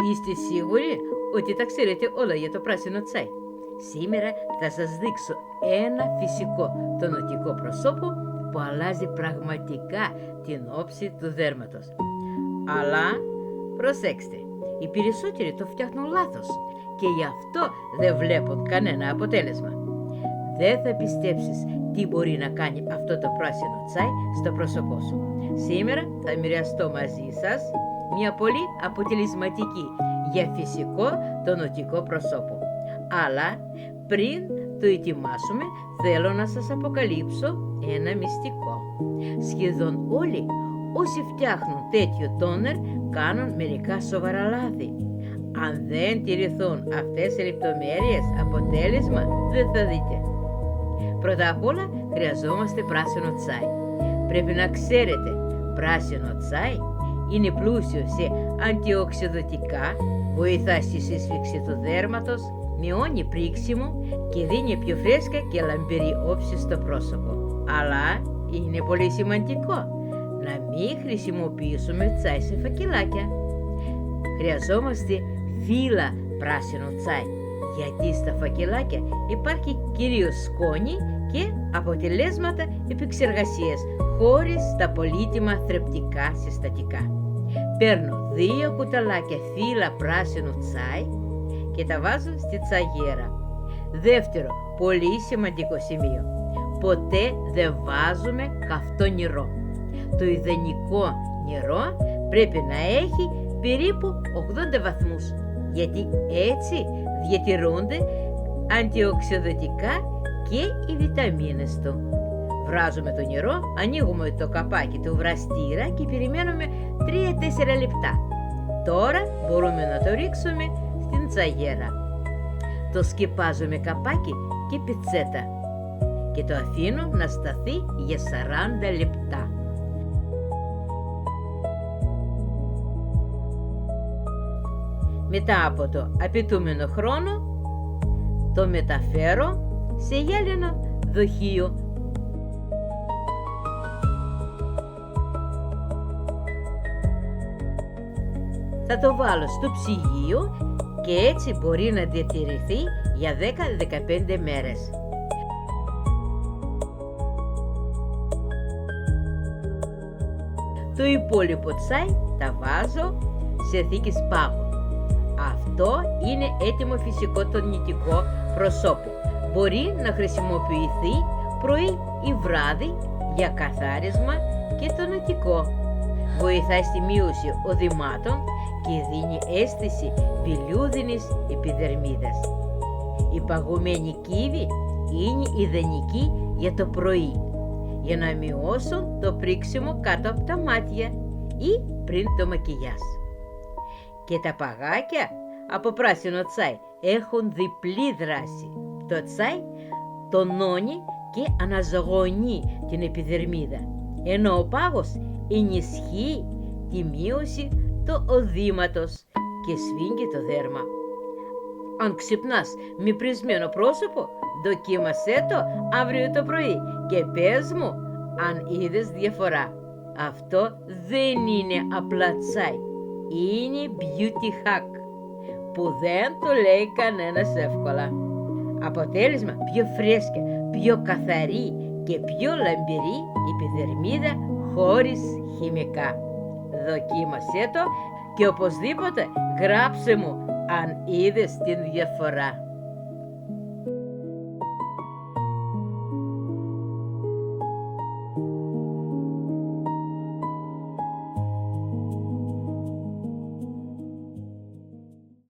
Είστε σίγουροι ότι τα ξέρετε όλα για το πράσινο τσάι? Σήμερα θα σας δείξω ένα φυσικό τονωτικό προσώπο που αλλάζει πραγματικά την όψη του δέρματος. Αλλά προσέξτε, οι περισσότεροι το φτιάχνουν λάθος και γι' αυτό δεν βλέπουν κανένα αποτέλεσμα. Δεν θα πιστέψεις τι μπορεί να κάνει αυτό το πράσινο τσάι στο πρόσωπό σου. Σήμερα θα μοιραστώ μαζί σας μια πολύ αποτελεσματική για φυσικό τονωτικό προσώπο. Αλλά πριν το ετοιμάσουμε, θέλω να σας αποκαλύψω ένα μυστικό. Σχεδόν όλοι όσοι φτιάχνουν τέτοιο τόνερ κάνουν μερικά σοβαρά λάθη. Αν δεν τηρηθούν αυτές οι λεπτομέρειες, αποτέλεσμα δεν θα δείτε. Πρώτα απ' όλα χρειαζόμαστε πράσινο τσάι. Πρέπει να ξέρετε, πράσινο τσάι είναι πλούσιο σε αντιοξειδωτικά, βοηθά στη σύσφυξη του δέρματος, μειώνει πρίξιμο και δίνει πιο φρέσκα και λαμπερή όψη στο πρόσωπο. Αλλά είναι πολύ σημαντικό να μην χρησιμοποιήσουμε τσάι σε φακελάκια. Χρειαζόμαστε φύλλα πράσινο τσάι, γιατί στα φακελάκια υπάρχει κυρίως σκόνη και αποτελέσματα επεξεργασίας χωρίς τα πολύτιμα θρεπτικά συστατικά. Παίρνω 2 κουταλάκια φύλλα πράσινου τσάι και τα βάζω στη τσαγέρα. Δεύτερο, πολύ σημαντικό σημείο. Ποτέ δεν βάζουμε καυτό νερό. Το ιδανικό νερό πρέπει να έχει περίπου 80 βαθμούς, γιατί έτσι διατηρούνται αντιοξειδωτικά και οι βιταμίνες του. Βράζουμε το νερό, ανοίγουμε το καπάκι του βραστήρα και περιμένουμε 3-4 λεπτά. Τώρα μπορούμε να το ρίξουμε στην τσαγέρα. Το σκεπάζουμε καπάκι και πιτσέτα και το αφήνω να σταθεί για 40 λεπτά. Μετά από το απαιτούμενο χρόνο το μεταφέρω σε γυάλινο δοχείο. Θα το βάλω στο ψυγείο και έτσι μπορεί να διατηρηθεί για 10-15 μέρες. Το υπόλοιπο τσάι τα βάζω σε θήκη πάγου. Αυτό είναι έτοιμο φυσικό τονητικό προσώπο. Μπορεί να χρησιμοποιηθεί πρωί ή βράδυ για καθάρισμα και τονωτικό. Βοηθάει στη μείωση οδυμάτων και δίνει αίσθηση βιλιούδινης επιδερμίδας. Η παγωμένη κύβη είναι ιδανική για το πρωί, για να μειώσουν το πρίξιμο κάτω από τα μάτια ή πριν το μακιγιάζ. Και τα παγάκια από πράσινο τσάι έχουν διπλή δράση. Το τσάι τονώνει και αναζωογονεί την επιδερμίδα, ενώ ο πάγος ενισχύει τη μείωση του οδύματος και σφίγγει το δέρμα. Αν ξυπνάς με πρισμένο πρόσωπο, δοκίμασέ το αύριο το πρωί και πες μου αν είδες διαφορά. Αυτό δεν είναι απλά τσάι, είναι beauty hack που δεν το λέει κανένας εύκολα. Αποτέλεσμα, πιο φρέσκια, πιο καθαρή και πιο λαμπερή επιδερμίδα χωρίς χημικά. Δοκίμασέ το και οπωσδήποτε γράψε μου αν είδες την διαφορά.